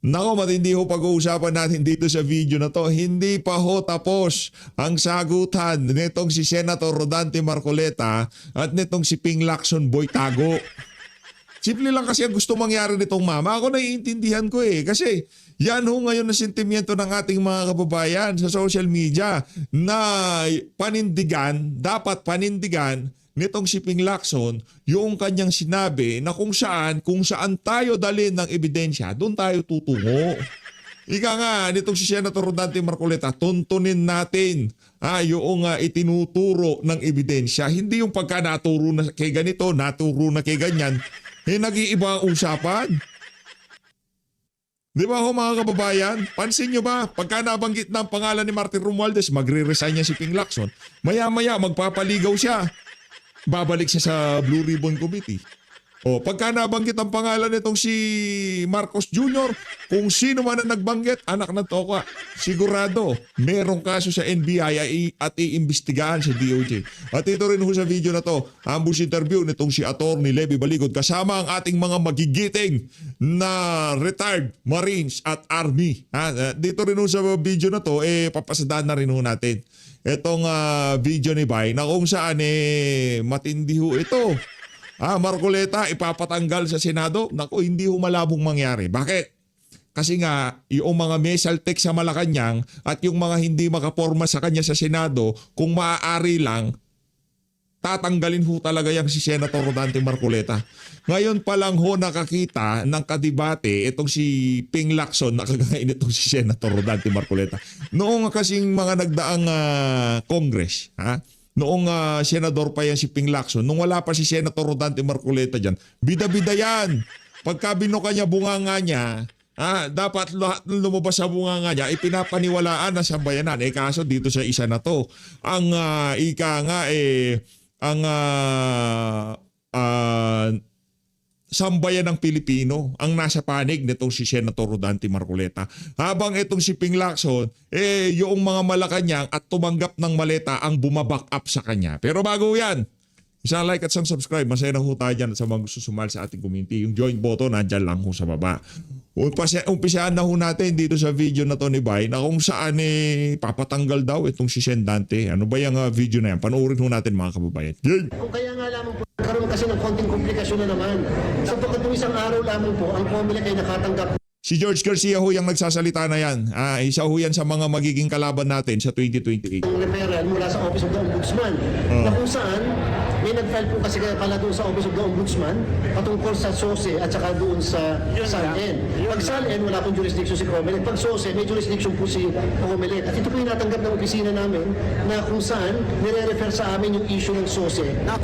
Nako, matindi ho pag-uusapan natin dito sa video na to. Hindi pa ho tapos ang sagutan nitong si Senator Rodante Marcoleta at nitong si Ping Lacson Boytago. Simple lang kasi ang gusto mangyari nitong mama. Ako naiintindihan ko kasi yan ho ngayon na sentimiento ng ating mga kababayan sa social media na panindigan, dapat panindigan nitong si Ping Lacson yung kanyang sinabi na kung saan tayo dalhin ng ebidensya, doon tayo tutungo. Ika nga, nitong si Senator Rodante Marcoleta, tuntunin natin yung itinuturo ng ebidensya. Hindi yung pagka naturo na kay ganito, naturo na kay ganyan, nag-iiba ang usapan. Di ba ho mga kababayan? Pansin nyo ba? Pagka nabanggit na ang pangalan ni Martin Romualdez, magre-resign niya si Ping Lacson. Maya-maya, magpapaligaw siya. Babalik siya sa Blue Ribbon Committee. O, pagka nabanggit ang pangalan nitong si Marcos Jr., kung sino man ang nagbanggit, anak ng toka, sigurado, merong kaso sa NBI at iimbestigahan sa DOJ. At ito rin ho sa video na to, ambush interview nitong si Atty. Levy Baligod kasama ang ating mga magigiting na retired Marines at Army. Dito rin ho sa video na to, papasadaan na rin ho natin itong video ni Bay na kung saan matindi ho ito. Marcoleta ipapatanggal sa Senado. Naku, hindi ho malabong mangyari. Bakit? Kasi nga, yung mga mesaltek sa Malacanang at yung mga hindi makaporma sa kanya sa Senado, kung maaari lang, tatanggalin ho talaga yung si Senator Rodante Marcoleta. Ngayon pa lang ho nakakita ng kadibate itong si Ping Lacson na kagaya itong si Senator Rodante Marcoleta. Noong kasing mga nagdaang Congress, noong senador pa yan si Ping Lacson, nung wala pa si Senator Rodante Marcoleta dyan, bida-bida yan. Pagka binuka niya bunganga niya, dapat lahat ng lumabas sa bunganga niya, ipinapaniwalaan na sambayanan. Kaso dito sa isa na to, ang sambayan ng Pilipino ang nasa panig nitong si Senator Rodante Marcoleta. Habang itong si Ping Lacson, yung mga Malacanang at tumanggap ng maleta ang bumaback up sa kanya. Pero bago yan, isang like at isang subscribe. Masaya na ho tayo dyan sa mga gusto sumali sa ating community. Yung join button, nandyan lang ho sa baba. Umpisahan na ho natin dito sa video na to ni Bay na kung saan papatanggal daw itong si Sen Dante. Ano ba yung video na yan? Panoorin ho natin mga kababayan. Yay! Kung kaya nga lamang po, karoon kasi ng konting komplikasyon na naman. Sapagkat nung isang araw lamang po, ang COMELEC ay nakatanggap. Si George Garcia ho yung nagsasalita na yan. Isa ho yan sa mga magiging kalaban natin sa 2028. Ang referral mula sa Office of the Ombudsman na kung saan may nag-file po kasi pala doon sa Office of the Ombudsman patungkol sa SOSE at saka doon sa SALN. Pag SALN, wala pong jurisdiction si COMELEC. Pag SOSE, may jurisdiction po si COMELEC. At ito po yung natanggap ng opisina namin na kung saan nire-refer sa amin yung issue ng SOSE na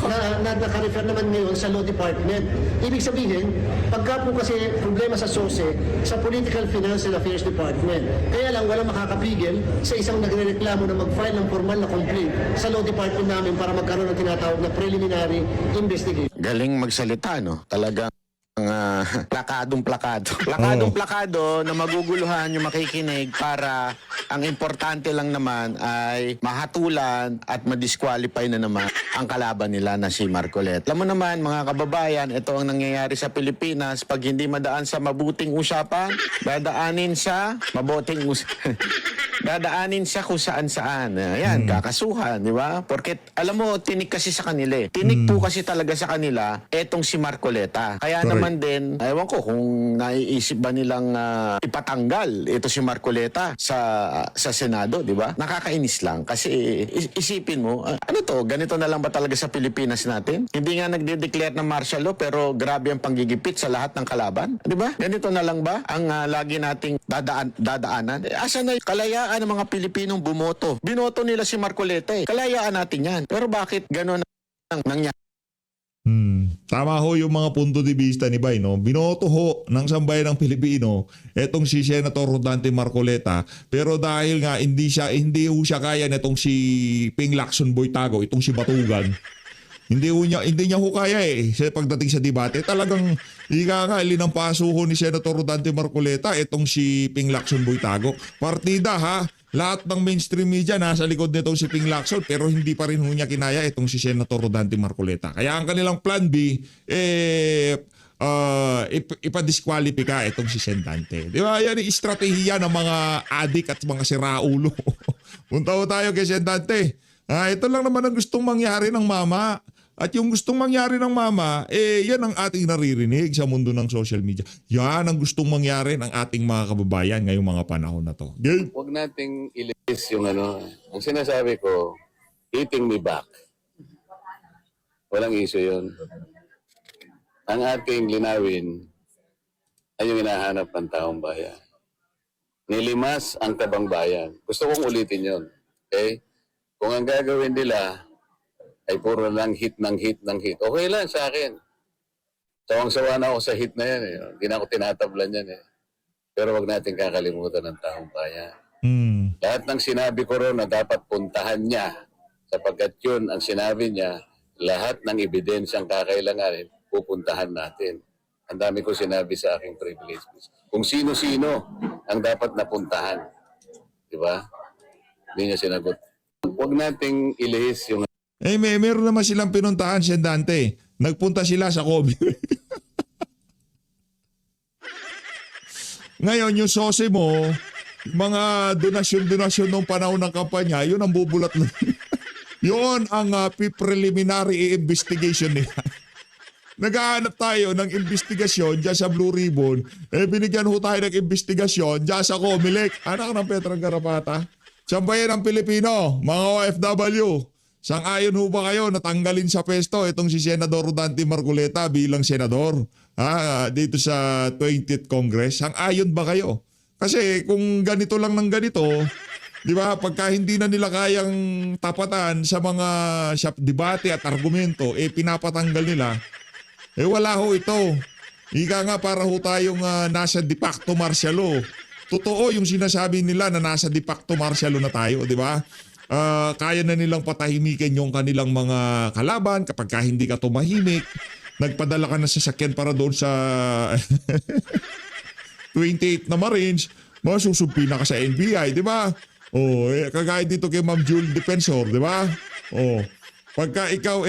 naka-refer naman ngayon sa Law Department. Ibig sabihin, pagka po kasi problema sa SOSE, sa Political Finance and Affairs Department. Kaya lang walang makakapigil sa isang nagrereklamo na mag-file ng formal na complaint sa Law Department namin para magkaroon ng tinatawag na preliminary investigation. Galing magsalita, no? Talagang plakadong-plakado. Plakadong-plakado na maguguluhan yung makikinig para ang importante lang naman ay mahatulan at madisqualify na naman ang kalaban nila na si Marcoleta. Alam mo naman mga kababayan, ito ang nangyayari sa Pilipinas pag hindi madaan sa mabuting usapan, dadaanin sa mabuting usapan. Dadaanin siya kung saan-saan. Ayan, kakasuhan, di ba? Porque alam mo, tinik kasi sa kanila eh. Tinik po kasi talaga sa kanila etong si Marcoleta. Kaya naman din, ewan ko kung naiisip ba nilang ipatanggal ito si Marcoleta sa Senado, di ba? Nakakainis lang kasi isipin mo, ano to, ganito na lang ba talaga sa Pilipinas natin? Hindi nga nagde-declare ng martial law pero grabe ang panggigipit sa lahat ng kalaban, di ba? Ganito na lang ba ang lagi nating dadaanan? Asa na kalayaan ng mga Pilipinong bumoto? Binoto nila si Marcoleta eh. Kalayaan natin yan. Pero bakit gano'n ang nangyari? Tama ho yung mga punto de vista ni Bay, no? Binoto ho ng sambayan ng Pilipino etong si Senator Rodante Marcoleta, pero dahil nga hindi ho siya kaya nitong si Ping Lacson Boytago, itong si Batugan. Hindi niya ho kaya sa pagdating sa debate. Talagang linampaso ho ni Senator Rodante Marcoleta itong si Ping Lacson Boytago. Partida lahat ng mainstream media nasa likod nitong si Ping Lacson pero hindi pa rin ho niya kinaya itong si Senator Rodante Marcoleta. Kaya ang kanilang plan B, ipa-disqualify itong si Sendante. Di ba? Yan yung estratehiya ng mga adik at mga siraulo. Punta ho tayo kay Sendante. Ito lang naman ang gustong mangyari ng mama. At yung gustong mangyari ng mama, yan ang ating naririnig sa mundo ng social media. Yan ang gustong mangyari ng ating mga kababayan ngayong mga panahon na to. Game. Huwag nating ilis yung ano. Ang sinasabi ko, hitting me back. Walang issue yun. Ang ating linawin ay yung hinahanap ng taong bayan. Nilimas ang tabang bayan. Gusto kong ulitin yun. Okay? Kung ang gagawin nila ay puro lang hit ng hit ng hit. Okay lang sa akin. Sawang-sawa na ako sa hit na yan. Eh. Hindi na ako tinatablan yan. Eh. Pero wag natin kakalimutan ng taong bayan. Lahat ng sinabi ko ron na dapat puntahan niya sapagkat yun ang sinabi niya, lahat ng ebidensyang kakailanganin, pupuntahan natin. Ang dami ko sinabi sa aking privileges. Kung sino-sino ang dapat napuntahan. Di ba? Hindi niya sinagot. Huwag nating ilihis yung Meron naman silang pinuntahan, Sendante. Nagpunta sila sa COVID. Ngayon, yung sose mo, mga donasyon-donasyon nung panahon ng kampanya, yun ang bubulat na. Yun ang preliminary investigation nila. Naghahanap tayo ng investigasyon dyan sa Blue Ribbon. Binigyan ho tayo ng investigasyon dyan sa Comelec. Anak ng Petrang Garapata. Sambayan ang Pilipino, mga OFW. Sang-ayon ho ba kayo na tanggalin sa pesto itong si Senador Rodante Marcoleta bilang senador dito sa 20th Congress? Sang-ayon ba kayo? Kasi kung ganito lang ng ganito, di ba, pagka hindi na nila kayang tapatan sa mga debate at argumento, pinapatanggal nila, wala ho ito. Ika nga para ho tayong nasa de facto martial law. Totoo yung sinasabi nila na nasa de facto martial law na tayo, di ba? Kaya na nilang patahimikin yung kanilang mga kalaban kapag ka hindi ka tumahimik. Nagpadala ka na sasakyan para doon sa 28 na Marines, masusumpi na ka sa NBI, di ba? Kagaya dito kay Ma'am Jewel Defensor, di ba? Pagka ikaw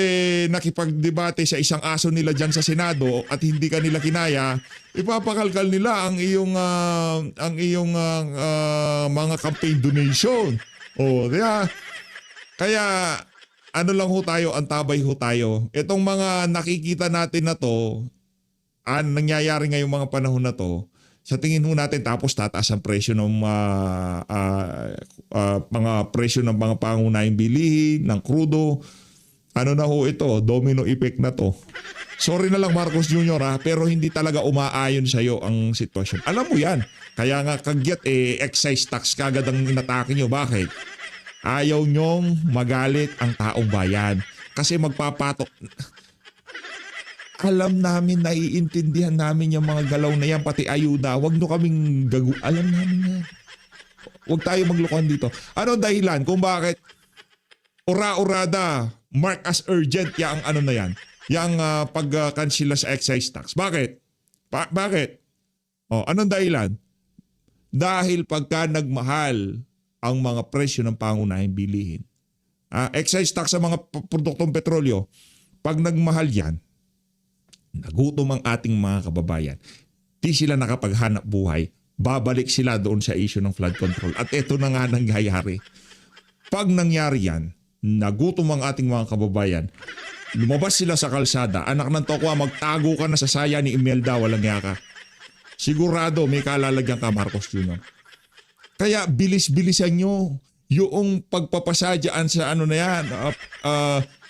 nakipagdebate sa isang aso nila dyan sa Senado at hindi ka nila kinaya, ipapakalkal nila ang iyong mga campaign donation. Kaya ano lang ho tayo, antabay ho tayo. Itong mga nakikita natin na to, nangyayari ngayong mga panahon na to, sa tingin ho natin tapos tataas ang presyo ng mga presyo ng mga pangunahing bilihin, ng krudo. Ano na ho ito? Domino effect na to. Sorry na lang Marcos Jr. pero hindi talaga umaayon sa iyo ang sitwasyon. Alam mo yan. Kaya nga kagyat excise tax kagad ang inatake nyo. Bakit? Ayaw nyong magalit ang taong bayan. Kasi magpapatok. Alam namin, naiintindihan namin yung mga galaw na yan, pati ayuda. Huwag nyo kaming alam namin yan. Huwag tayo maglukuhan dito. Ano dahilan kung bakit ura-urada, mark as urgent yang ano na yan? Yang pagkansila sa excise tax. Bakit? Bakit? Anong dahilan? Dahil pagka nagmahal ang mga presyo ng pangunahing bilihin. Excise tax sa mga produktong petrolyo, pag nagmahal yan, nagutom ang ating mga kababayan. Di sila nakapaghanap buhay, babalik sila doon sa issue ng flood control. At ito na nga nangyayari. Pag nangyari yan, nagutom ang ating mga kababayan, lumabas sila sa kalsada, anak ng tokwa, magtago ka na sa saya ni Imelda, walang yaka. Sigurado may kalalagyan ka, Marcos Jr. Kaya bilis-bilisan nyo yung pagpapasadyaan sa ano na yan,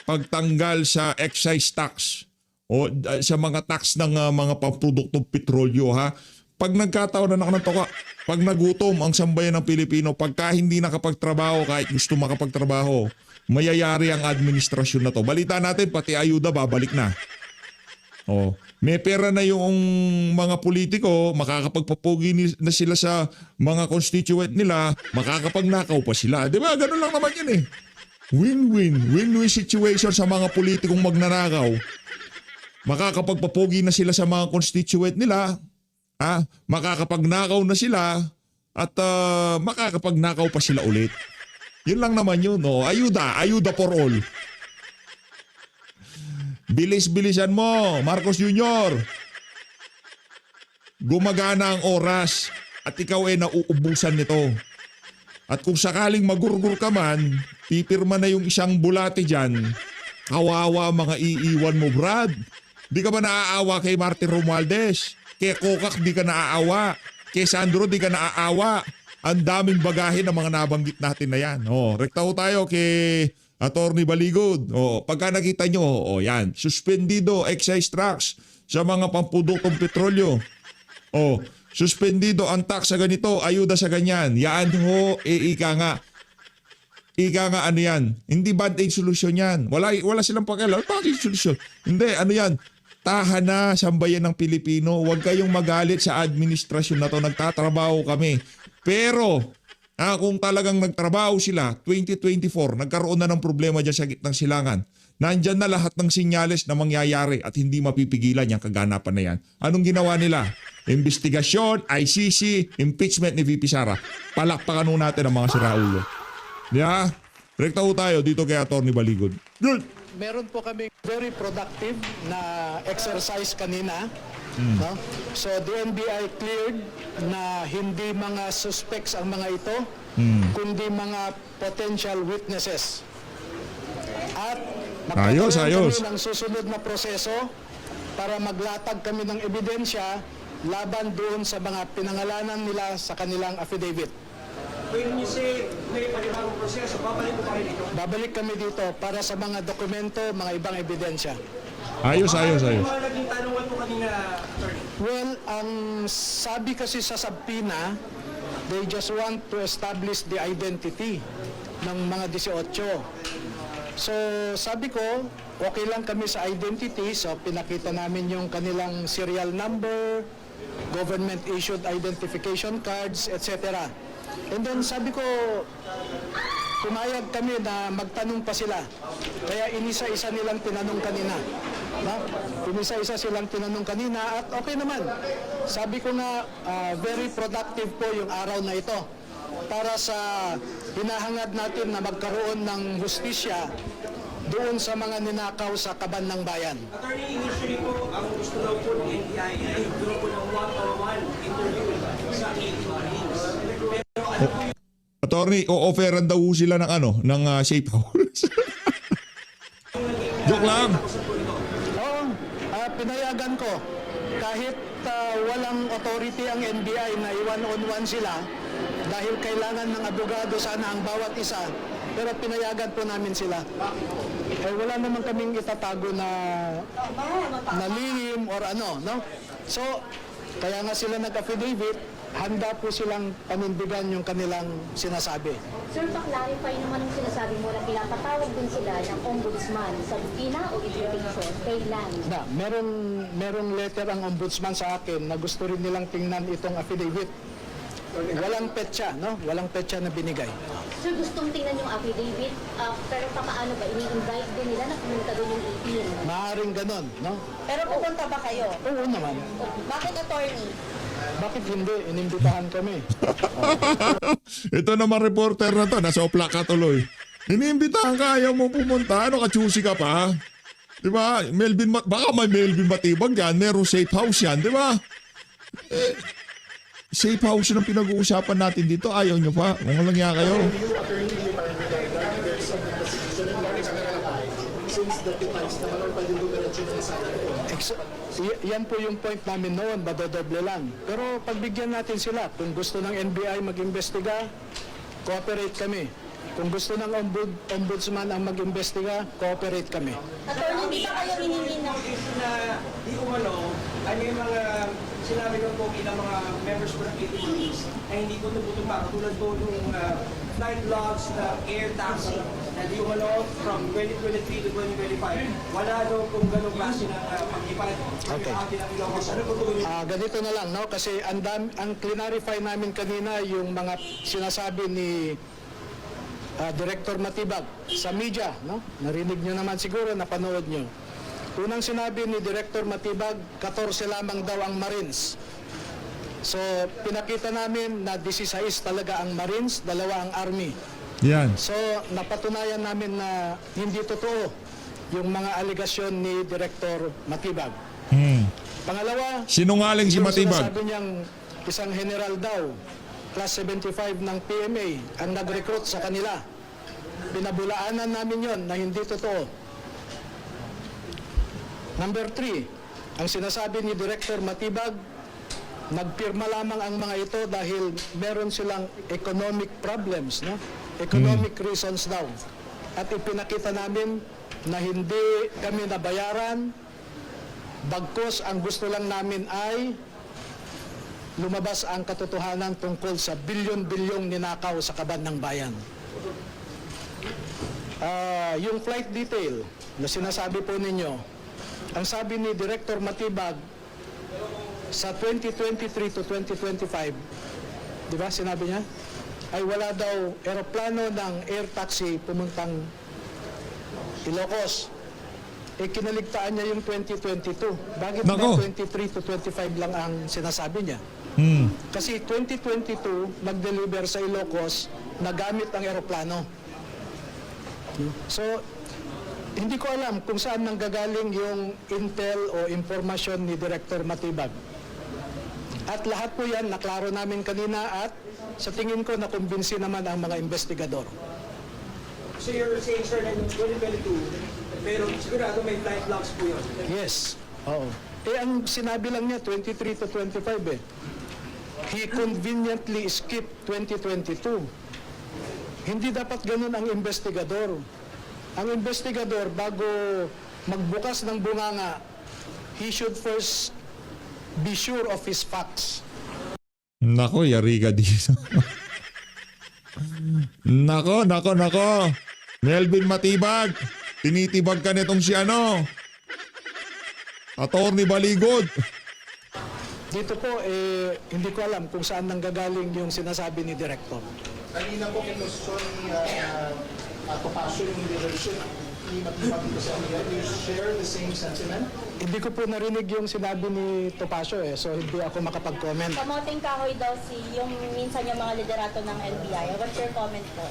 pagtanggal sa excise tax o sa mga tax ng mga pamproduktong petrolyo ha. Pag nagkataon na nakatoka, pag nagutom ang sambayan ng Pilipino, pagka hindi nakapagtrabaho kahit gusto makapagtrabaho, mayayari ang administrasyon na to. Balita natin, pati ayuda babalik na. May pera na yung mga politiko, makakapagpapugi na sila sa mga constituent nila, makakapagnakaw pa sila. Di ba? Ganun lang naman yun eh. Win-win situation sa mga politikong magnanakaw. Makakapagpapugi na sila sa mga constituent nila, makakapagnakaw na sila, at makakapagnakaw pa sila ulit. Yun lang naman yun. Ayuda for all. Bilis-bilisan mo, Marcos Jr. gumagana ang oras at ikaw ay nauubusan nito. At kung sakaling magurgur ka man, pipirma na yung isang bulate dyan, kawawa mga iiwan mo, Brad. Di ka ba naaawa kay Martin Romualdez? Kay Kokak di ka naaawa. Kay Sandro di ka naaawa. Ang daming bagahe ng mga nabanggit natin na yan. Rekta ho tayo kay Attorney Baligod. Pagka nakita nyo, yan, suspendido excise tax sa mga pamproduktong petrolyo. Suspendido ang tax sa ganito, ayuda sa ganyan. Yan ho, ika nga ano yan. Hindi band-aid solution yan. Wala silang pakialam. Bakit solution? Hindi, ano yan? Tahan na, sambayan ng Pilipino. Huwag kayong magalit sa administrasyon na to. Nagtatrabaho kami. Pero, kung talagang nagtrabaho sila, 2024, nagkaroon na ng problema dyan sa gitnang silangan. Nandyan na lahat ng sinyales na mangyayari at hindi mapipigilan yung kaganapan na yan. Anong ginawa nila? Investigasyon, ICC, impeachment ni VP Sara. Palakpakan nun natin ang mga siraulo. Yeah? Rekta ho tayo dito kay Attorney Baligod. Good! Meron po kami very productive na exercise kanina. No? So the NBI cleared na hindi mga suspects ang mga ito, kundi mga potential witnesses. At Ayos. kami ng susunod na proseso para maglatag kami ng ebidensya laban doon sa mga pinangalanan nila sa kanilang affidavit. When you say may panibagong proseso, babalik ko kayo dito. Babalik kami dito para sa mga dokumento, mga ibang ebidensya. Ayos. Yung mga naging tanungan mo kanina, attorney. Well, ang sabi kasi sa subpoena, they just want to establish the identity ng mga 18. So, sabi ko, okay lang kami sa identity. So, pinakita namin yung kanilang serial number, government-issued identification cards, etc. And then, sabi ko, pumayag kami na magtanong pa sila. Kaya inisa-isa nilang tinanong kanina. No? Inisa-isa silang tinanong kanina at okay naman. Sabi ko nga, very productive po yung araw na ito para sa hinahangad natin na magkaroon ng hustisya doon sa mga ninakaw sa kaban ng bayan. Attorney, initially po, ang gusto daw po ng NBI ay gusto po ng one-on-one interview sa 8 Marines. Pero ano po yung Attorney, o-offeran daw sila ng safe house. Joke lang. Oo, pinayagan ko. Kahit walang authority ang NBI na i-one-on-one sila, dahil kailangan ng abogado sana ang bawat isa, pero pinayagan po namin sila. Wala naman kaming itatago na lihim or ano, no? So, kaya nga sila nag-affidavit, handa po silang panindigan yung kanilang sinasabi. Sir, pa-clarify naman ang sinasabi mo na pinapatawag din sila ng ombudsman sa Bukina o invitation, kailan? Na, merong letter ang ombudsman sa akin na gusto rin nilang tingnan itong affidavit. Walang petsa, no? Walang petsa na binigay. Sir, gustong tingnan yung affidavit, pero paano ba? Ini-invite din nila na pumunta doon yung 18? Maaring ganon, no? Pero pupunta ba kayo? Oo naman. Bakit attorney? Bakit hindi? Inimbitahan kami. Ito naman reporter na to, nasa Oplaka tuloy. Iniimbitahan ka, ayaw mo pumunta. Ano ka, choosy ka pa? Di ba? Baka may Melvin Matibag yan. Meron safe house yan, di ba? Safe house yung pinag-uusapan natin dito. Ayaw nyo pa. Kung lang yan kayo. Yan po yung point namin noon, badodoble lang. Pero pagbigyan natin sila, kung gusto ng NBI mag-imbestiga, cooperate kami. Kung gusto ng ombudsman ang mag-imbestiga, cooperate kami. Attorney, di ba kayo hiningi ng... na di umano, ano yung mga sinabi ng po ilang mga members po ng PTPs na hindi po tumutuma. Katulad po nung night logs na air taxi na di umano from 2023 to 2025. Wala daw kung ganong klase ng pag-ipan. Okay. Ano po tuloy? Ganito na lang, no? Kasi ang clarify namin kanina yung mga sinasabi ni Director Matibag sa media, no? Narinig nyo naman siguro, napanood nyo. Unang sinabi ni Director Matibag, 14 lamang daw ang Marines. So, pinakita namin na 16 talaga ang Marines, 2 ang Army. Yan. So, napatunayan namin na hindi totoo yung mga aligasyon ni Director Matibag. Pangalawa, Sinungaling si yung Matibag. sinasabi niyang isang general daw, class 75 ng PMA, ang nag-recruit sa kanila. Binabulaanan namin yon na hindi totoo. Number 3, ang sinasabi ni Director Matibag, nagpirma lamang ang mga ito dahil meron silang economic problems, no? Economic reasons daw. At ipinakita namin na hindi kami nabayaran, bagkus ang gusto lang namin ay lumabas ang katotohanan tungkol sa bilyon-bilyong ninakaw sa kaban ng bayan. Yung flight detail na sinasabi po ninyo, ang sabi ni Director Matibag, sa 2023 to 2025, di ba sinabi niya, ay wala daw eroplano ng air taxi pumuntang Ilocos. Kinaligtaan niya yung 2022. Bakit Nako. ba 23 to 25 lang ang sinasabi niya? Kasi 2022, nag-deliver sa Ilocos na gamit ang eroplano. So, hindi ko alam kung saan nanggagaling yung intel o impormasyon ni Director Matibag. At lahat po yan, naklaro namin kanina at sa tingin ko nakumbinsi naman ang mga investigador. So you're saying, sir, na yung 2022, pero sigurado may flight logs po yun. Yes. Oo. Ang sinabi lang niya, 23 to 25 eh. He conveniently skipped 2022. Hindi dapat ganun ang investigador. Ang investigador, bago magbukas ng bunganga, he should first be sure of his facts. Nako, yari ka dito. Nako. Melvin Matibag, tinitibag ka nitong si Attorney Baligod. Dito po, hindi ko alam kung saan nanggagaling yung sinasabi ni Director. Kanina po kinusyon ni Topacio yung leadership ni Matibag sa kanila. Do you share the same sentiment? Hindi ko po narinig yung sinabi ni Topacio so hindi ako makapag-comment. Kamoteng kahoy daw yung minsan yung mga liderato ng NBI. What's your comment po?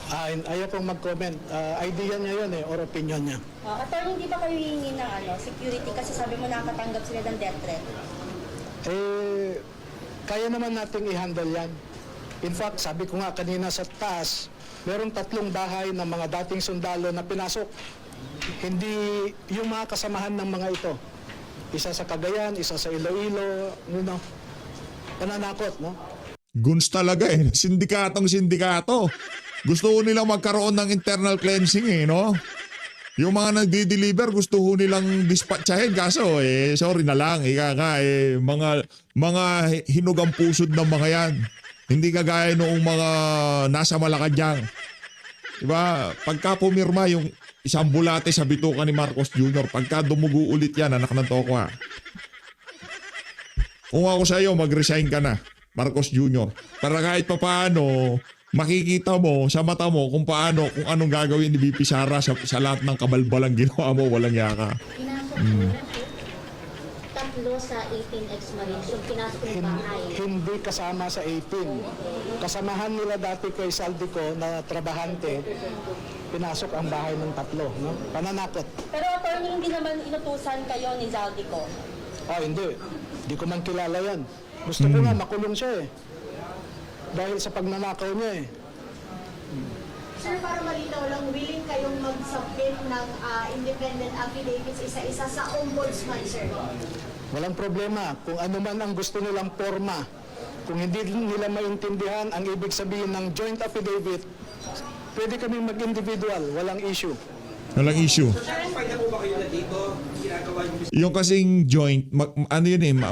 Ayaw pong mag-comment. Idea niya yun or opinion niya. Attorney, hindi ba kayo hihingi ng security kasi sabi mo nakatanggap sila ng death threat? Kaya naman nating i-handle yan. In fact, sabi ko nga kanina sa taas, merong 3 bahay ng mga dating sundalo na pinasok. Hindi yung mga kasamahan ng mga ito. Isa sa Cagayan, isa sa Iloilo, pananakot, no? Guns talaga sindikato. Gusto ko nilang magkaroon ng internal cleansing no? Yung mga nagdi-deliver gusto ko nilang dispatchahin kaso sorry na lang, mga hinugang pusod ng mga yan. Hindi kagaya noong mga nasa Malacanang. Diba? Pagka pumirma yung isang bulate sa bituka ni Marcos Jr., pagka dumugo ulit yan, anak ng toko ha. Kung ako sa iyo, mag-resign ka na, Marcos Jr. Para kahit papaano, makikita mo sa mata mo kung anong gagawin ni VP Sara sa lahat ng kabalbalang ginawa mo, walang yaka. Pinasok mo tatlo sa 18 ex-marines yung pinasok ng bahay. Hindi kasama sa 18. Kasamahan nila dati kay Saldico na trabahante, pinasok ang bahay ng 3, no? Pananakot. Pero attorney, hindi naman inutusan kayo ni Zaldico. Hindi. Hindi ko man kilala yan. Gusto ko nga makulong siya dahil sa pagnanakaw niya Sir, para malinaw lang, willing kayong mag-submit ng independent affidavits isa-isa sa ombudsman, sir? Walang problema. Kung ano man ang gusto nilang forma, kung hindi nila maintindihan ang ibig sabihin ng joint affidavit, pwede kaming mag-individual. Walang issue. Walang issue. Satisfied na po ba kayo na dito ginagawa yung Yung kasing joint,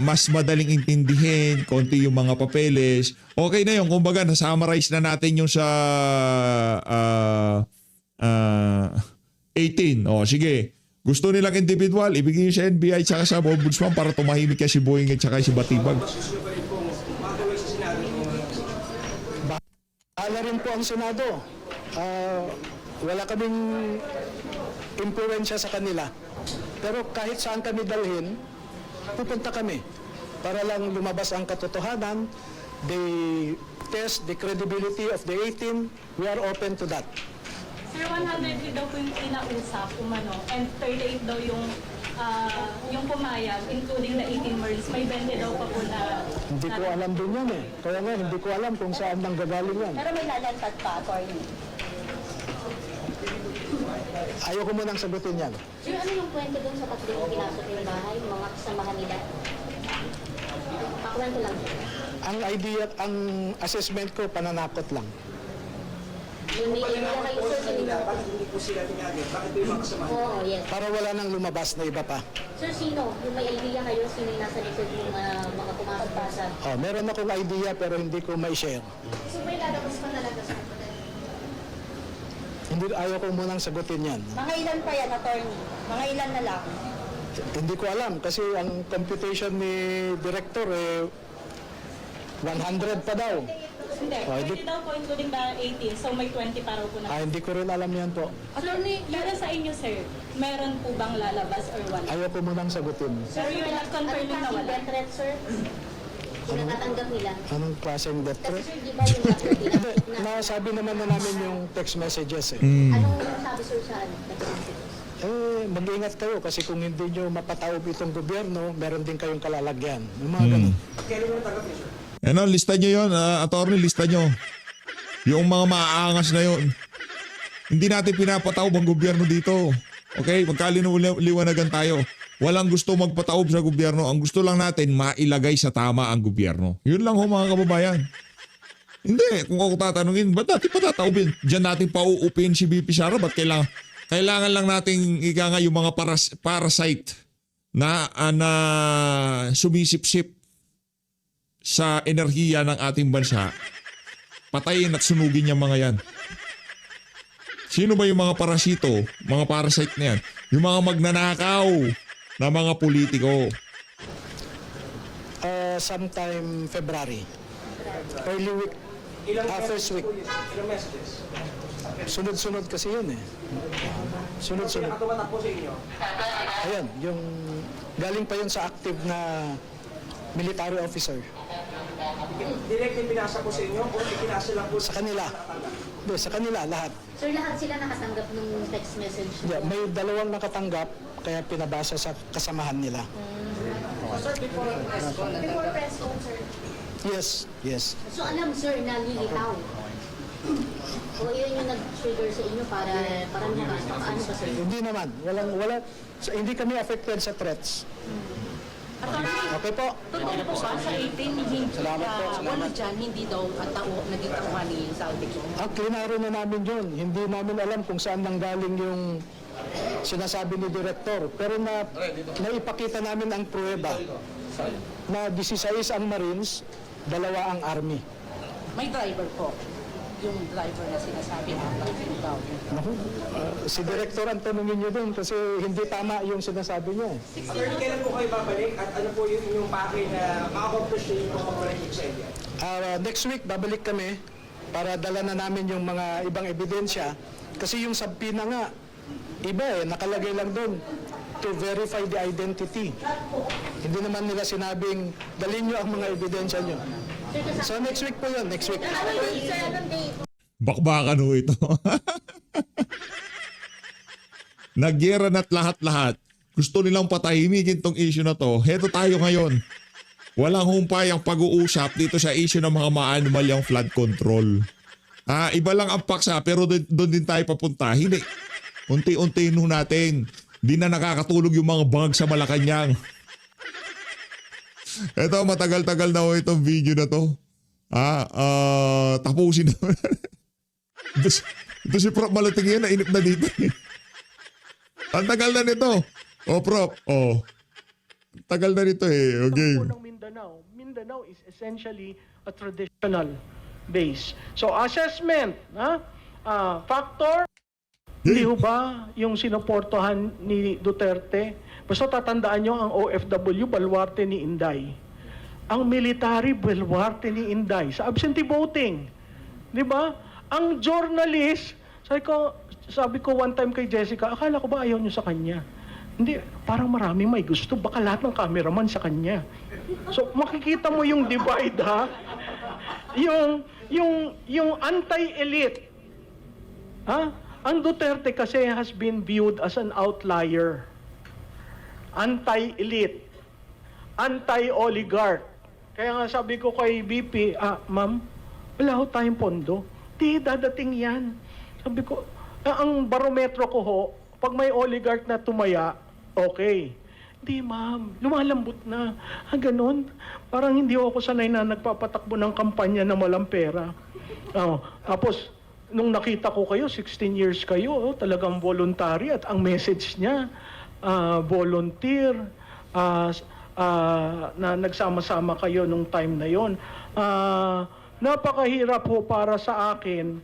mas madaling intindihin, konti yung mga papeles. Okay na yun, kumbaga na-summarize na natin yung sa 18. Sige, gusto nilang individual, ibigay sa NBI at sa Ombudsman para tumahimik kay si Boying at saka si Batibag. gusto pa rin po makagawin sa Senado? Bahala rin po ang Senado. Wala kaming impluwensya sa kanila. Pero kahit saan kami dalhin, pupunta kami para lang lumabas ang katotohanan. They test the credibility of the 18. We are open to that. Sir, 100 daw po yung kinausap, and 38 daw yung yung pumayag, including the 18 Marines, may 20 daw pa po na... Hindi ko alam din yan eh. Kaya nga, hindi ko alam kung saan nang gagaling yan. Pero may lalantad pa, attorney. Ayoko munang sagutin yan. Sir, ano yung kwento dun sa tatlo yung pinasok ng bahay, yung mga kasamahan nila? Pakwento lang. Ang idea, ang assessment ko, pananakot lang. Yung may area kayo, sir, sino? Bakit hindi po sila tinagin? Bakit po yung mga kasama? Oo, yes. Para wala nang lumabas na iba pa. Sir, sino? Yung may idea kayo, sino yung nasa likod yung mga pumasok pa sa... Oh, meron akong idea pero hindi ko may share. So may lalabas pa talaga, sir? Hindi, ayaw ko munang sagutin yan. Mga ilan pa yan, attorney? Mga ilan na lang? Hindi ko alam kasi ang computation ni director 100 pa daw. Hindi, Oh, 20 daw po including the 18, so may 20 pa raw po na. Hindi ko rin alam yan po. Attorney, para sa inyo, sir, meron po bang lalabas or wala? Ayaw ko munang sagutin. Sir, you're not confirming na Anong wala? death threat, sir? Pinatatanggap nila. Anong klaseng death Kasi threat? sir, di ba yung doctor Hindi, na... nasabi naman na namin yung text messages eh. Anong sabi, sir, sa ano? Mag-ingat kayo kasi kung hindi nyo mapataob itong gobyerno, meron din kayong kalalagyan. Yung mga ganun. Kailan mo natanggap yun, sir? Ano, lista nyo yun, attorney, lista nyo. Yung mga maaangas na yun. Hindi natin pinapataob ang gobyerno dito. Okay, magkaliniwanagan tayo. Walang gusto magpataob sa gobyerno. Ang gusto lang natin, mailagay sa tama ang gobyerno. Yun lang ho mga kababayan. Hindi, kung ako tatanungin, ba't natin patataobin? Diyan natin pauupin si BP Sara. Ba't kailangan lang nating ika nga yung mga parasite na sumisip-sip sa enerhiya ng ating bansa. Patayin at sunugin yung mga yan. Sino ba yung mga parasito, mga parasite na yan? Yung mga magnanakaw na mga politiko. Sometime February. Early week. First week. Ilang messages? Sunod-sunod kasi yun eh. Sunod-sunod. Nakatumatak po sa inyo. Ayan, yung galing pa yun sa active na military officer. Direct yung binasa po sa inyo o ikinasa lang po Sa kanila. Hindi, sa kanila, lahat. Sir, lahat sila nakatanggap ng text message. Yeah, may dalawang nakatanggap, kaya pinabasa sa kasamahan nila. Before press con, sir. Yes, yes. So alam, sir, na lilitaw. O yun yung nag-trigger sa inyo para lumabas. Paano ba, sir? Hindi naman. Hindi kami affected sa threats. Okay po. Totoo po ba sa 18, hindi wala dyan, hindi daw tao, naging tawali sa Aldico? Klinaro na namin yun. Hindi namin alam kung saan nanggaling yung sinasabi ni Direktor. Pero naipakita namin ang pruweba na 16 ang Marines, 2 ang Army. May driver po. Yung driver na sinasabi ang daw. Naku, si Direktor ang tanungin niyo doon kasi hindi tama yung sinasabi niya. Attorney, kailan po kayo babalik at ano po yung inyong pake na ma-accomplish yung pag-forensic sa inyo? Next week, babalik kami para dala na namin yung mga ibang ebidensya. Kasi yung subpoena nga, iba nakalagay lang doon to verify the identity. Hindi naman nila sinabing, dalhin nyo ang mga ebidensya nyo. So next week po yun, next week. Bakbakan ho ito. Nagyera na't lahat-lahat. Gusto nilang patahimikin tong issue na to. Heto tayo ngayon. Walang humpay ang pag-uusap dito sa issue ng mga maanumalyang flood control. Iba lang ang paksa pero doon din tayo papunta. Hindi. Unti-unti natin. Di na nakakatulog yung mga bangag sa Malacanang. Ito, matagal-tagal na ho itong video na to. Tapusin na. Ito si Prof. Malating yan, nainip na dito. Ang tagal na nito. Prof. Tagal na nito eh. Okay. Ng Mindanao is essentially a traditional base. So assessment, factor, hindi ho ba yung sinuportahan ni Duterte? Basta tatandaan nyo ang OFW, baluarte ni Inday. Ang military, baluarte ni Inday. Sa absentee voting. Di ba? Ang journalist, sabi ko one time kay Jessica, akala ko ba ayaw nyo sa kanya? Hindi, parang maraming may gusto. Baka lahat ng cameraman sa kanya. So, makikita mo yung divide, ha? Yung anti-elite. Ha? Ang Duterte kasi has been viewed as an outlier. anti-elite, anti-oligarch. Kaya nga sabi ko kay VP, ma'am, wala ho tayong pondo. Di, dadating yan. Sabi ko, ang barometro ko ho, pag may oligarch na tumaya, okay. Di, ma'am, lumalambot na. Ganon. Parang hindi ako sanay na nagpapatakbo ng kampanya na walang pera. Tapos, nung nakita ko kayo, 16 years kayo, talagang voluntary at ang message niya, volunteer, na nagsama-sama kayo nung time na yon. Napakahirap ho para sa akin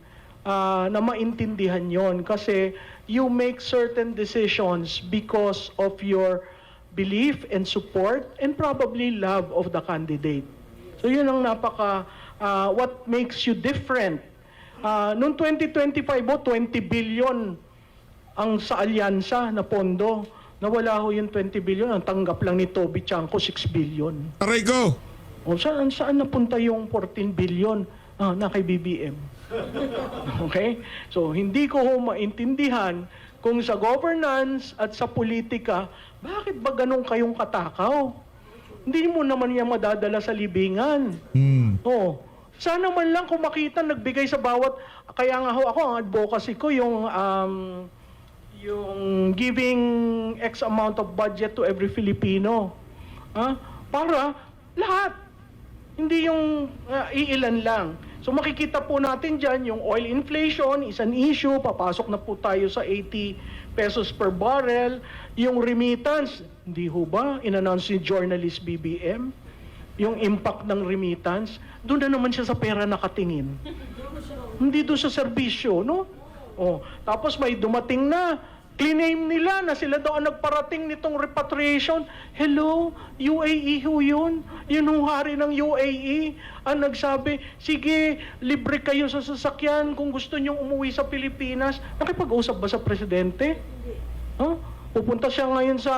na maintindihan yon kasi you make certain decisions because of your belief and support and probably love of the candidate. So yun ang what makes you different. Noong 2025 ho, 20 billion ang sa alyansa na pondo. Nawala ho yung 20 billion, ang tanggap lang ni Toby Chanco 6 billion. Aray ko! O saan napunta yung 14 billion na kay BBM? Okay? So hindi ko ho maintindihan kung sa governance at sa politika, bakit ba ganun kayong katakaw? Hindi mo naman yan madadala sa libingan. Sana man lang kung makita nagbigay sa bawat, kaya nga ho ako, ang advocacy ko yung giving X amount of budget to every Filipino. Para lahat. Hindi yung iilan lang. So makikita po natin dyan, yung oil inflation is an issue. Papasok na po tayo sa 80 pesos per barrel. Yung remittance, hindi ho ba? In-announce ni journalist BBM. Yung impact ng remittance, doon na naman siya sa pera nakatingin. Hindi doon sa serbisyo, no? Tapos may dumating na, claim nila na sila daw ang nagparating nitong repatriation. Hello, UAE ho yun. Yun ang hari ng UAE ang nagsabi, sige, libre kayo sa sasakyan kung gusto nyong umuwi sa Pilipinas. Nakipag-usap ba sa presidente? Pupunta siya ngayon sa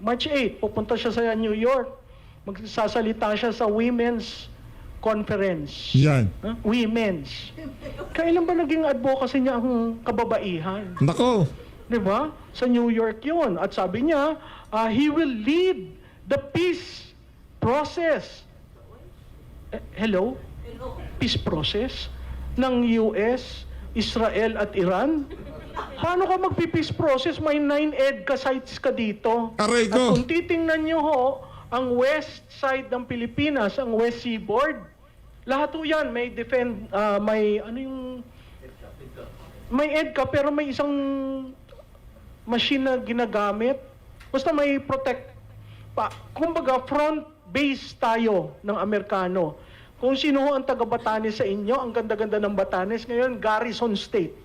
March 8, pupunta siya sa New York. Magsasalita siya sa Women's Conference. Yan. Women's. Kailan ba naging advocacy niya ang kababaihan? Nako! Diba? Sa New York yun. At sabi niya, he will lead the peace process. Hello? Peace process ng US, Israel at Iran? Paano ka magpi-peace process? May 9 EDCA sites ka dito. Aray At ko! kung titingnan nyo ho, ang west side ng Pilipinas, ang West Seaboard, lahat ho yan, may may EDCA pero may isang machine na ginagamit. Basta may protect. Kumbaga, front base tayo ng Amerikano. Kung sino ho ang taga Batanes sa inyo, ang ganda-ganda ng Batanes, ngayon, Garrison State.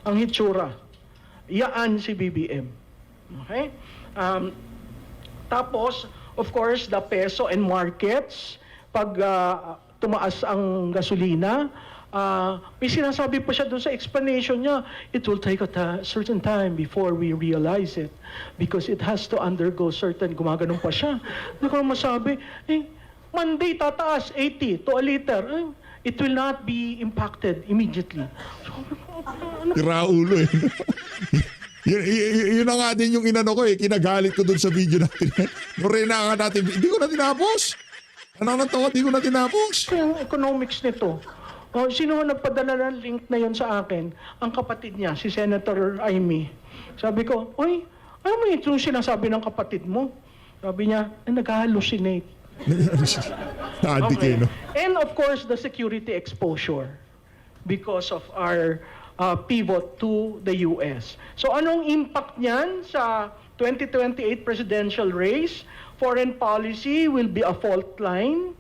Ang hitsura. Yaan si BBM. Okay? Tapos, of course, the peso and markets. Pag tumaas ang gasolina, may sinasabi pa siya doon sa explanation niya, it will take a certain time before we realize it because it has to undergo certain, gumaganon pa siya. Hindi ko masabi, Monday tataas, 80 to a liter. It will not be impacted immediately. Tiraulo eh. Yun na nga din yung inano ko eh. Kinagalit ko dun sa video natin. Norena nga natin. Hindi ko na tinapos. Ano natawa? Hindi ko na tinapos. Yung economics nito. Sino nagpadala ng link na yon sa akin? Ang kapatid niya, si Senator Amy. Sabi ko, oy, ano mo yung sinasabi ng kapatid mo? Sabi niya, nag-hallucinate. Naadik eh, no? And of course, the security exposure because of our pivot to the US. So anong impact niyan sa 2028 presidential race? Foreign policy will be a fault line.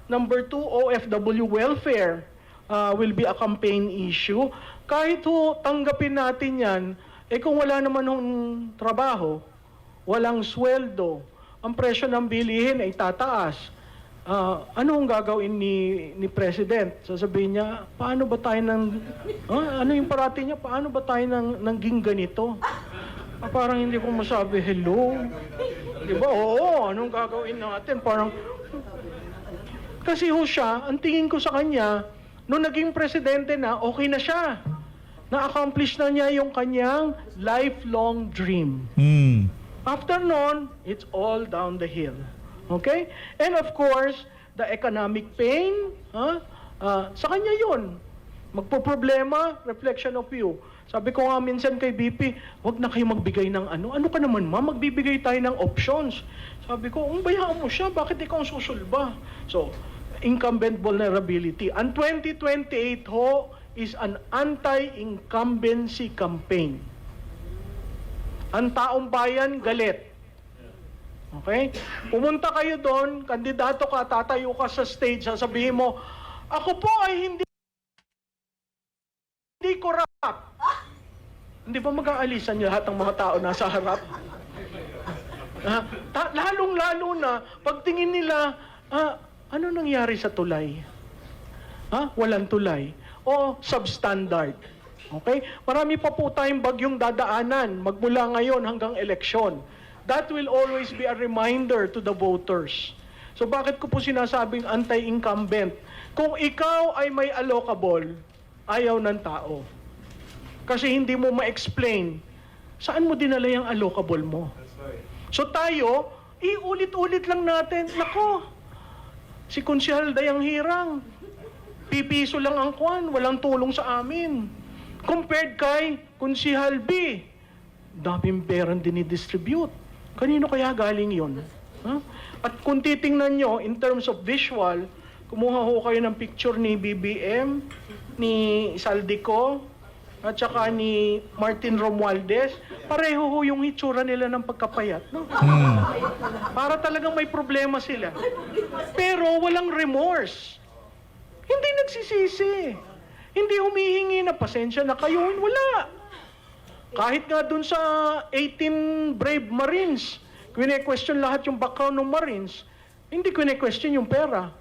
Number 2, OFW welfare will be a campaign issue. Kahit tanggapin natin yan, kung wala naman ng trabaho, walang sweldo, ang presyo ng bilihin ay tataas. Ano ang gagawin ni President? Sasabihin niya, paano ba tayo ano yung parati niya, paano ba tayo naging ganito? Parang hindi ko masabi, hello? Di ba? Oo, anong gagawin natin? Parang, kasi siya, ang tingin ko sa kanya, nung naging presidente na, okay na siya. Na-accomplish na niya yung kanyang lifelong dream. After nun, it's all down the hill. Okay? And of course, the economic pain, sa kanya yun. Magpo-problema, reflection of you. Sabi ko nga minsan kay BP, wag na kayo magbigay ng ano. Ano ka naman, ma'am? Magbibigay tayo ng options. Sabi ko, bayaan mo siya. Bakit ikaw ang susulba? So, incumbent vulnerability. Ang 2028 ho is an anti-incumbency campaign. Ang taong bayan, galit. Okay? Pumunta kayo doon, kandidato ka, tatayo ka sa stage, sasabihin mo, ako po ay hindi corrupt. Hindi ba mag-aalisan niyo lahat ng mga tao nasa harap? Lalong-lalo na, pagtingin nila, ano nangyari sa tulay? Walang tulay. O substandard. Okay? Marami pa po tayong bagyong dadaanan magmula ngayon hanggang eleksyon. That will always be a reminder to the voters. So bakit ko po sinasabing anti-incumbent? Kung ikaw ay may allocable, ayaw ng tao. Kasi hindi mo ma-explain saan mo dinala yung allocable mo. So tayo, iulit-ulit lang natin, nako, si Konsehal Dayang Hirang, pipiso lang ang kwan, walang tulong sa amin. Compared kay Konsehal B, daming perang dinidistribute. Kanino kaya galing yun? At kung titingnan nyo, in terms of visual, kumuha ho kayo ng picture ni BBM, ni Saldico, at saka ni Martin Romualdez, pareho ho yung hitsura nila ng pagkapayat. No? Para talagang may problema sila. Pero walang remorse. Hindi nagsisisi. Hindi humihingi na pasensya na kayo. Wala. Kahit nga dun sa 18 brave Marines, kwine-question lahat yung background ng Marines, hindi kwine-question yung pera.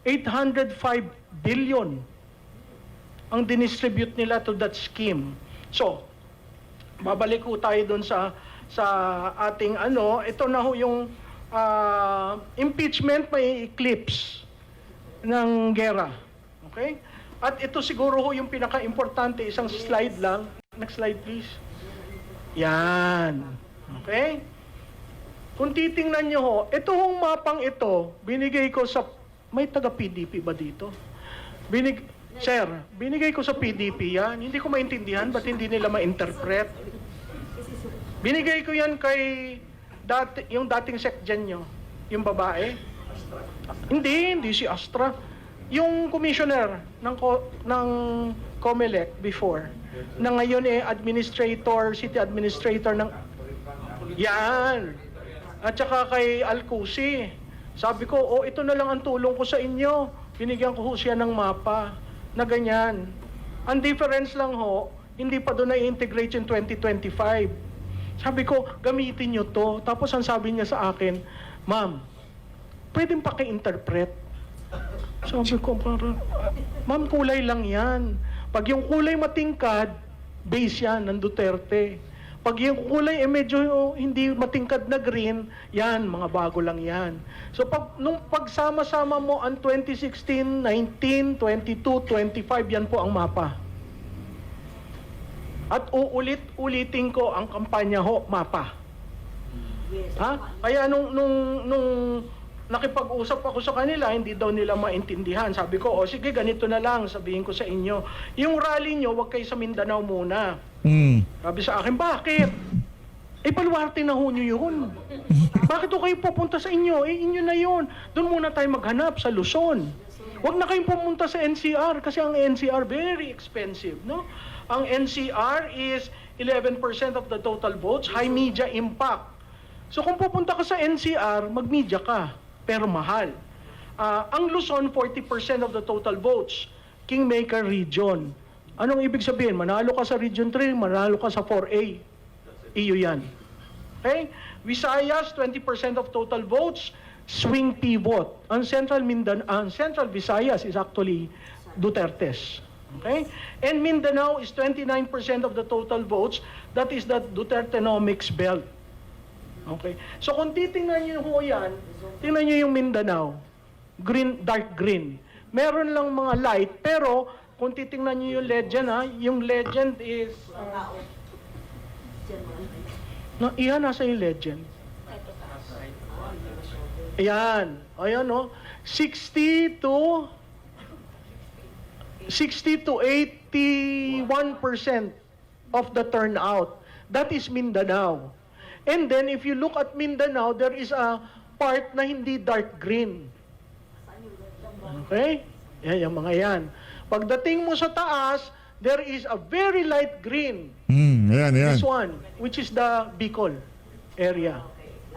805 billion ang dinistribute nila to that scheme. So, babalik ko tayo dun sa ating ito na ho yung impeachment may eclipse ng gera. Okay? At ito siguro ho yung pinaka-importante, isang slide lang. Next slide please. Yan. Okay? Kung titingnan nyo ho, ito hong mapang ito, binigay ko sa, may taga-PDP ba dito? Sir, binigay ko sa PDP yan. Hindi ko maintindihan, ba't hindi nila ma-interpret? Binigay ko yan kay yung dating sekjen nyo, yung babae. Hindi si Astra. Yung commissioner ng COMELEC before, na ngayon city administrator ng... Yan. At saka kay Alcusi. Sabi ko, ito na lang ang tulong ko sa inyo. Binigyan ko siya ng mapa na ganyan. Ang difference lang ho, hindi pa doon na-integrate yung 2025. Sabi ko, gamitin nyo to. Tapos ang sabi niya sa akin, ma'am, pwedeng paki-interpret. Sabi ko, ma'am, kulay lang yan. Pag yung kulay matingkad, base yan ng Duterte. Pag yung kulay medyo hindi matingkad na green, yan, mga bago lang yan. So nung pagsama-sama mo ang 2016, 19, 22, 25, yan po ang mapa. At uulit-ulitin ko ang kampanya ho, mapa. Kaya nung nakipag-usap ako sa kanila, hindi daw nila maintindihan. Sabi ko, sige, ganito na lang, sabihin ko sa inyo. Yung rally nyo, wag kayo sa Mindanao muna. Sabi sa akin, bakit? Baluarte na ho nyo yun. Bakit ho kayo pupunta sa inyo? Inyo na yun. Doon muna tayo maghanap sa Luzon. Wag na kayong pumunta sa NCR kasi ang NCR very expensive, no? Ang NCR is 11% of the total votes, high media impact. So kung pupunta ka sa NCR, mag-media ka, pero mahal. Ang Luzon, 40% of the total votes, kingmaker region. Anong ibig sabihin? Manalo ka sa Region 3, manalo ka sa 4A. Iyo yan. Okay? Visayas, 20% of total votes, swing pivot. Ang Central Visayas is actually Duterte's. Okay? And Mindanao is 29% of the total votes. That is the Dutertenomics belt. Okay? So kung titingnan nyo ho yan, tingnan nyo yung Mindanao. Green, dark green. Meron lang mga light, pero kung titingnan nyo yung legend, yung legend is... No, iyan nasa yung legend. Ayan. Ayan, no? 60 to 81% of the turnout. That is Mindanao. And then, if you look at Mindanao, there is a part na hindi dark green. Okay? Yan, yung mga yan. Pagdating mo sa taas, there is a very light green. Ayan, ayan. This one, which is the Bicol area.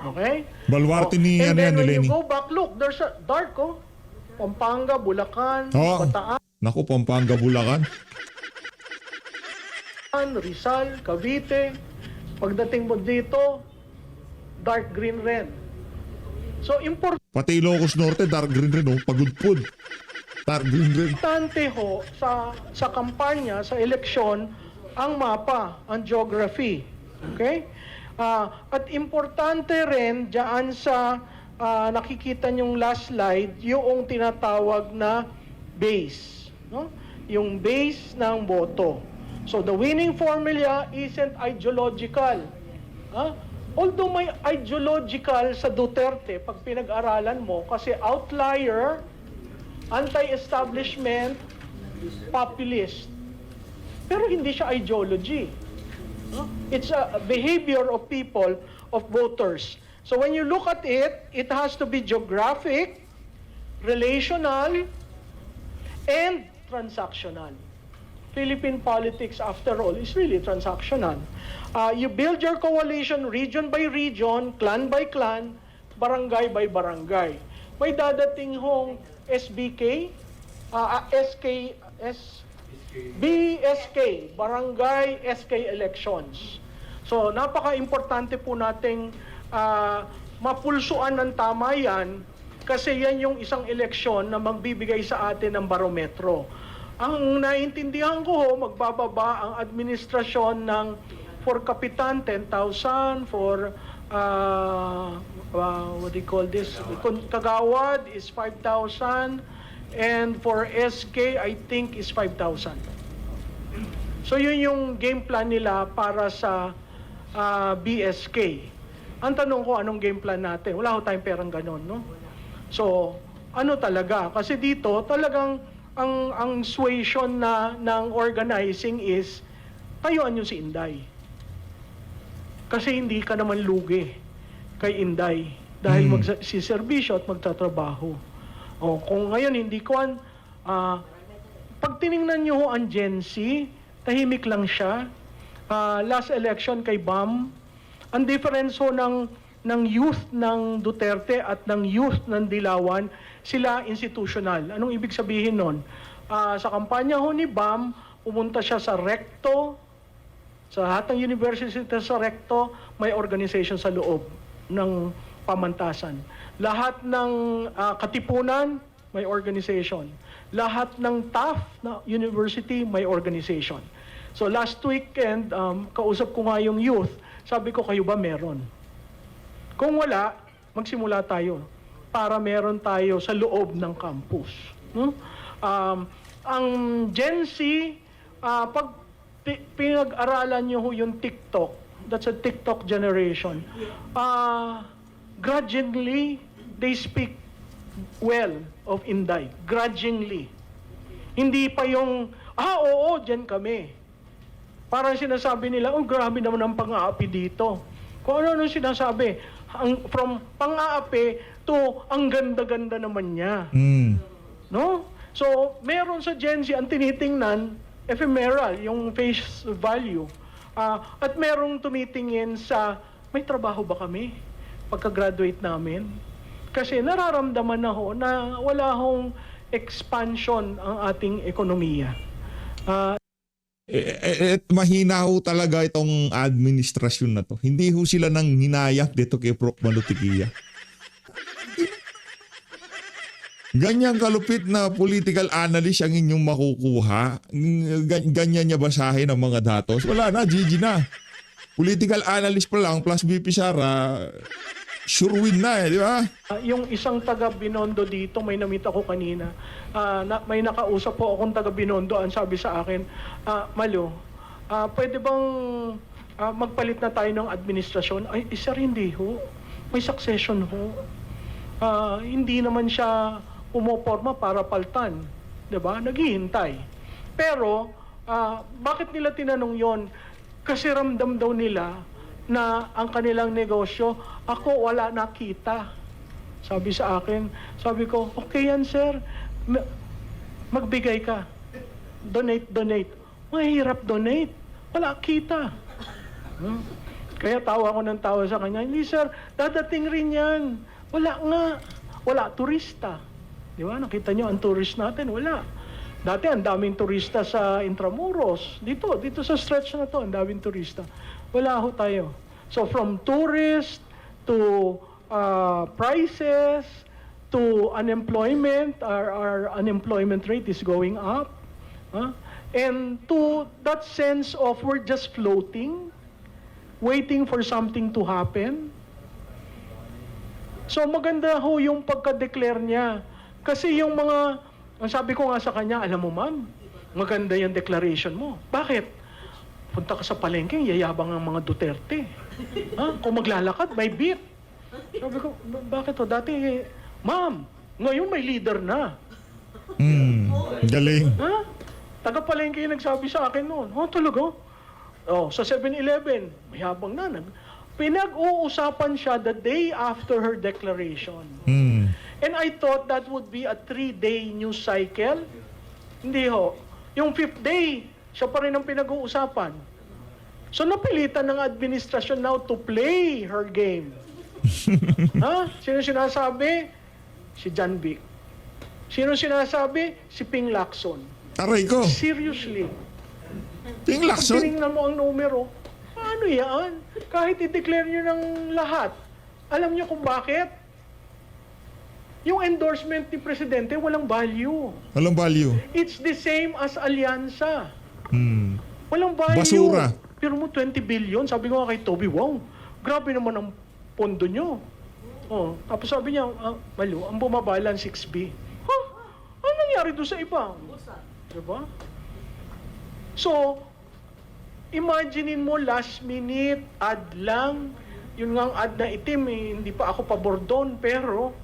Okay? Baluarte ni, And ano then yan, ni when Lenny. you go back, look, there's a dark, oh. Pampanga, Bulacan, Oo. Bataan, Naku, Pampanga, Bulacan. Rizal, Cavite. Pagdating mo dito, dark green rin. So, Pati Ilocos Norte, dark green rin, oh. Pagudpud. Dark green rin. importante ho sa kampanya, sa eleksyon, ang mapa, ang geography. Okay? At importante rin diyan sa nakikita nyong last slide, yung tinatawag na base. No? Yung base ng boto. So the winning formula isn't ideological. Although may ideological sa Duterte, pag pinag-aralan mo, kasi outlier, anti-establishment, populist. Pero hindi siya ideology. It's a behavior of people, of voters. So when you look at it, it has to be geographic, relational, and transactional. Philippine politics, after all, is really transactional. You build your coalition region by region, clan by clan, barangay by barangay. May dadating hong SBK, BSK, Barangay SK Elections. So, napaka-importante po nating mapulsuan ng tama yan kasi yan yung isang eleksyon na magbibigay sa atin ng barometro. Ang naiintindihan ko ho, magbababa ang administrasyon ng for Kapitan, 10,000, for what do you call this? Kagawad is 5,000, and for SK, I think, is 5,000. So yun yung game plan nila para sa BSK. Ang tanong ko, anong game plan natin? Wala ko tayong perang ganon, no? So, ano talaga? Kasi dito, talagang ang suasion ng organizing is, tayuan nyo si Inday. Kasi hindi ka naman lugi kay Inday dahil magsiservisyo at magtatrabaho. O, kung ngayon hindi ko, pag tiningnan nyo ho ang Gen Z, tahimik lang siya. Last election kay BAM, ang difference ho ng youth ng Duterte at ng youth ng Dilawan, sila institutional. Anong ibig sabihin nun? Sa kampanya ho ni BAM, pumunta siya sa Recto, sa lahat ng university sa Recto, may organization sa loob ng pamantasan. Lahat ng katipunan, may organization. Lahat ng TAF na university, may organization. So last weekend, kausap ko nga yung youth, sabi ko, kayo ba meron? Kung wala, magsimula tayo para meron tayo sa loob ng campus. No? Ang Gen Z, pag pinag-aralan nyo yung TikTok, that's a TikTok generation, grudgingly, they speak well of Inday. Grudgingly. Hindi pa yung, oo, dyan kami. Parang sinasabi nila, oh, grabe naman ang pang-aapi dito. Kung ano sinasabi, from pang-aapi to ang ganda-ganda naman niya. No? So, meron sa Gen Z ang tinitingnan, ephemeral, yung face value. At merong tumitingin sa, may trabaho ba kami pagka-graduate namin? Kasi nararamdaman na ho na wala hong expansion ang ating ekonomiya. Mahina ho talaga itong administrasyon na to. Hindi ho sila nang hinayak dito kay Prof. Manutiquilla. Ganyang kalupit na political analyst ang inyong makukuha. Ganyan niya basahin ang mga datos. Wala na, GG na. Political analyst pa lang plus BP Sara, sure win na di ba? Yung isang taga Binondo dito, may namit ako kanina. May nakausap po akong taga Binondo, ang sabi sa akin, Malo, pwede bang magpalit na tayo ng administrasyon. Ay, sir, hindi ho. May succession ho. Hindi naman siya pumoporma para paltan. 'Di ba? Naghihintay. Pero, bakit nila tinanong yon? Kasi ramdam daw nila na ang kanilang negosyo, ako wala nakita. Sabi sa akin, sabi ko, okay yan sir, magbigay ka. Donate. Mahirap donate. Wala kita. Kaya tawa ko ng tawa sa kanya, hindi sir, dadating rin yan. Wala nga. Wala turista. Di ba? Nakita nyo ang tourist natin? Wala. Dati ang daming turista sa Intramuros. Dito sa stretch na to, ang daming turista. Wala ho tayo. So from tourist to prices to unemployment, our unemployment rate is going up. And to that sense of we're just floating, waiting for something to happen. So maganda ho yung pagka-declare niya. Kasi yung mga, ang sabi ko nga sa kanya, alam mo ma'am, maganda yung declaration mo. Bakit? Punta ka sa palengke, yayabang ang mga Duterte. Kung maglalakad, may beat. Sabi ko, bakit ho? Dati, ma'am, ngayon may leader na. Galing. Taga-palengke yung nagsabi sa akin noon. Talaga? Sa 7-Eleven, may habang na. Pinag-uusapan siya the day after her declaration. And I thought that would be a 3-day news cycle. Hindi ho. Yung 5th day, siya pa rin ang pinag-uusapan. So napilitan ng administrasyon now to play her game. Sino sinasabi? Si John Vic. Sino sinasabi? Si Ping Lacson. Aray ko. Seriously. Ping Lacson? Pag tinignan mo ang numero, paano yan? Kahit i-declare nyo ng lahat. Alam nyo kung bakit? Yung endorsement ni Presidente, walang value. Walang value. It's the same as alyansa. Walang value. Basura. Pero mo 20 billion, sabi ko nga kay Toby, wow, grabe naman ang pondo nyo. Tapos sabi niya, Malu, ang bumabalan 6B. Ano nangyari doon sa iba? Diba? So, imaginein mo last minute, ad lang. Yun nga ang ad na itim, hindi pa ako pabor doon, pero,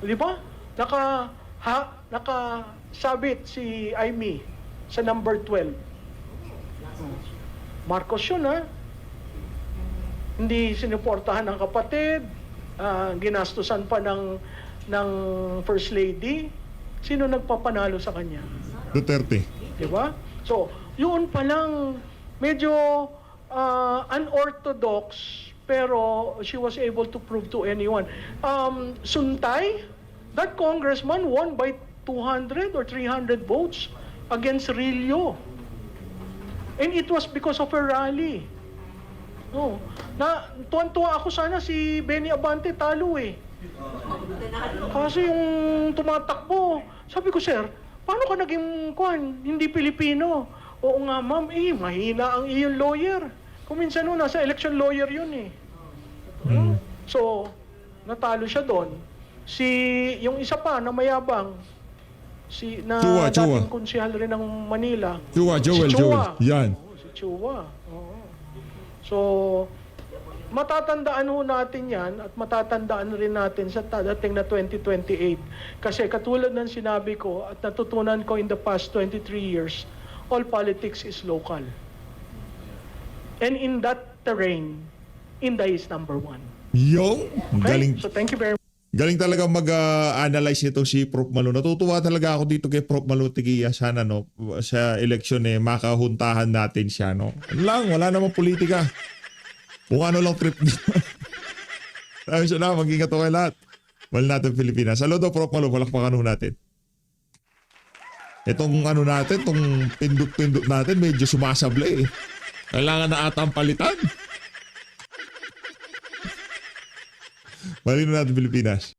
di ba? Nakasabit si Aimee sa number 12. Marcos yun, Hindi sinuportahan ng kapatid, ginastusan pa ng First Lady. Sino nagpapanalo sa kanya? Duterte. Di ba? So, yun pa lang, medyo unorthodox, pero she was able to prove to anyone. Suntay, that congressman won by 200 or 300 votes against Rillo. And it was because of her rally. Tuwan-tuwa ako sana si Benny Abante talo Kasi yung tumatakbo, sabi ko, sir, paano ka naging hindi Pilipino? Oo nga, ma'am, mahina ang iyong lawyer. Kung minsan nasa election lawyer yun So, natalo siya doon. Yung isa pa na mayabang, dating konsehal rin ng Manila. Joel. Yan. Si Chua. So, matatandaan ho natin yan at matatandaan rin natin sa dating na 2028. Kasi katulad ng sinabi ko at natutunan ko in the past 23 years, all politics is local. And in that terrain, Inday is number 1. Yung galing. So thank you very much. Galing talaga mag-analyze nito si Prof. Malu. Natutuwa talaga ako dito kay Prof. Malu Tigia. Sana sa eleksyon makahuntahan natin siya. Wala namang politika. Kung ano lang trip niya. Sabi siya na, mag-ingat ako kayo lahat. Mahal natin Pilipinas. Saludo Prof. Malu, palakpakan natin. Itong natin, itong pindot-pindot natin, medyo sumasablay Kailangan na ata ang palitan. Malino natin Pilipinas.